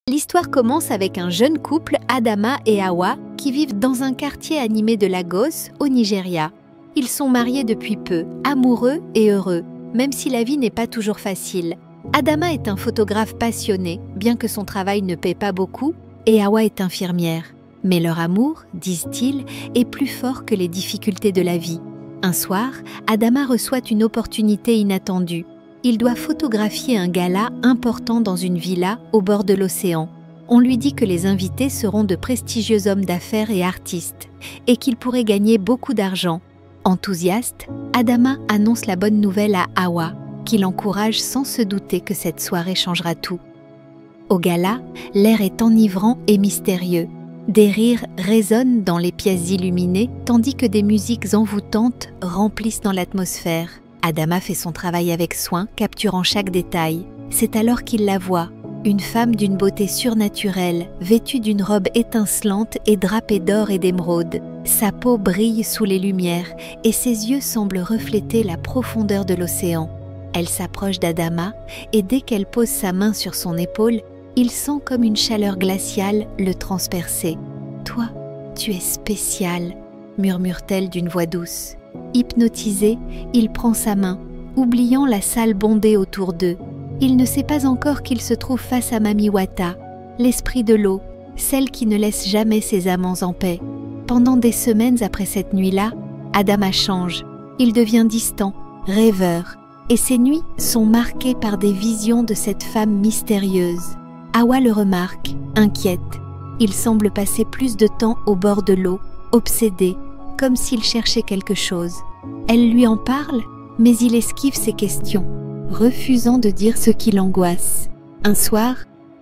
L'histoire commence avec un jeune couple, Adama et Hawa, qui vivent dans un quartier animé de Lagos, au Nigeria. Ils sont mariés depuis peu, amoureux et heureux, même si la vie n'est pas toujours facile. Adama est un photographe passionné, bien que son travail ne paie pas beaucoup, et Hawa est infirmière. Mais leur amour, disent-ils, est plus fort que les difficultés de la vie. Un soir, Adama reçoit une opportunité inattendue. Il doit photographier un gala important dans une villa au bord de l'océan. On lui dit que les invités seront de prestigieux hommes d'affaires et artistes, et qu'il pourrait gagner beaucoup d'argent. Enthousiaste, Adama annonce la bonne nouvelle à Hawa, qui l'encourage sans se douter que cette soirée changera tout. Au gala, l'air est enivrant et mystérieux. Des rires résonnent dans les pièces illuminées, tandis que des musiques envoûtantes remplissent dans l'atmosphère. Adama fait son travail avec soin, capturant chaque détail. C'est alors qu'il la voit, une femme d'une beauté surnaturelle, vêtue d'une robe étincelante et drapée d'or et d'émeraude. Sa peau brille sous les lumières et ses yeux semblent refléter la profondeur de l'océan. Elle s'approche d'Adama et dès qu'elle pose sa main sur son épaule, il sent comme une chaleur glaciale le transpercer. « Toi, tu es spécial », murmure-t-elle d'une voix douce. Hypnotisé, il prend sa main, oubliant la salle bondée autour d'eux. Il ne sait pas encore qu'il se trouve face à Mami Wata, l'esprit de l'eau, celle qui ne laisse jamais ses amants en paix. Pendant des semaines après cette nuit-là, Adama change. Il devient distant, rêveur, et ses nuits sont marquées par des visions de cette femme mystérieuse. Hawa le remarque, inquiète. Il semble passer plus de temps au bord de l'eau, obsédé, comme s'il cherchait quelque chose. Elle lui en parle, mais il esquive ses questions, refusant de dire ce qui l'angoisse. Un soir,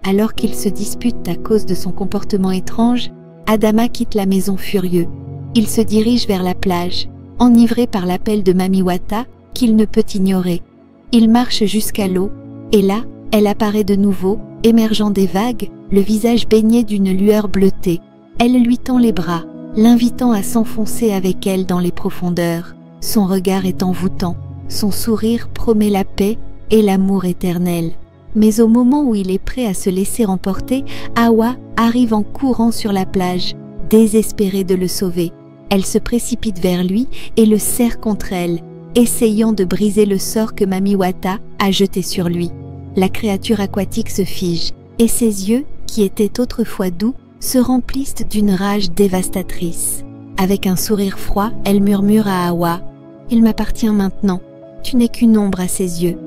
alors qu'ils se disputent à cause de son comportement étrange, Adama quitte la maison furieux. Il se dirige vers la plage, enivré par l'appel de Mami Wata qu'il ne peut ignorer. Il marche jusqu'à l'eau, et là, elle apparaît de nouveau, émergeant des vagues, le visage baigné d'une lueur bleutée. Elle lui tend les bras, l'invitant à s'enfoncer avec elle dans les profondeurs. Son regard est envoûtant, son sourire promet la paix et l'amour éternel. Mais au moment où il est prêt à se laisser emporter, Hawa arrive en courant sur la plage, désespérée de le sauver. Elle se précipite vers lui et le serre contre elle, essayant de briser le sort que Mami Wata a jeté sur lui. La créature aquatique se fige, et ses yeux, qui étaient autrefois doux, se remplissent d'une rage dévastatrice. Avec un sourire froid, elle murmure à Hawa « Il m'appartient maintenant, tu n'es qu'une ombre à ses yeux ».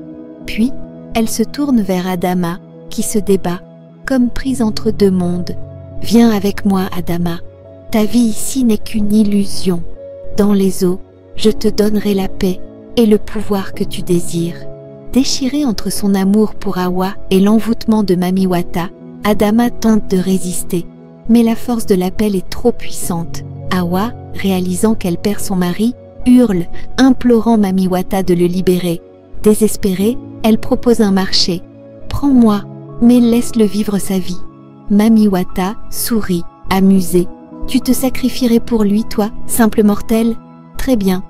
Puis, elle se tourne vers Adama, qui se débat, comme prise entre deux mondes. « Viens avec moi, Adama. Ta vie ici n'est qu'une illusion. Dans les eaux, je te donnerai la paix et le pouvoir que tu désires. » Déchiré entre son amour pour Hawa et l'envoûtement de Mami Wata, Adama tente de résister. Mais la force de l'appel est trop puissante. Hawa, réalisant qu'elle perd son mari, hurle, implorant Mami Wata de le libérer. Désespérée, elle propose un marché. « Prends-moi, mais laisse-le vivre sa vie. » Mami Wata sourit, amusée. « Tu te sacrifierais pour lui, toi, simple mortel ? Très bien. »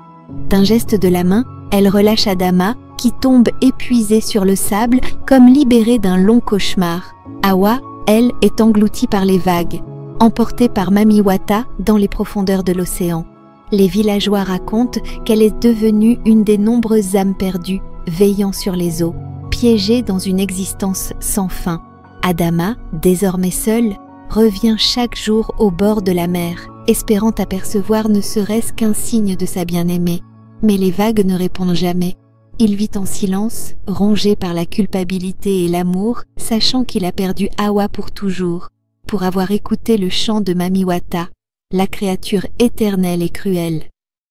D'un geste de la main, elle relâche Adama, qui tombe épuisé sur le sable, comme libéré d'un long cauchemar. Hawa, elle, est engloutie par les vagues, emportée par Mami Wata dans les profondeurs de l'océan. Les villageois racontent qu'elle est devenue une des nombreuses âmes perdues, veillant sur les eaux, piégée dans une existence sans fin. Adama, désormais seule, revient chaque jour au bord de la mer, espérant apercevoir ne serait-ce qu'un signe de sa bien-aimée. Mais les vagues ne répondent jamais. Il vit en silence, rongé par la culpabilité et l'amour, sachant qu'il a perdu Hawa pour toujours, pour avoir écouté le chant de Mami Wata, la créature éternelle et cruelle.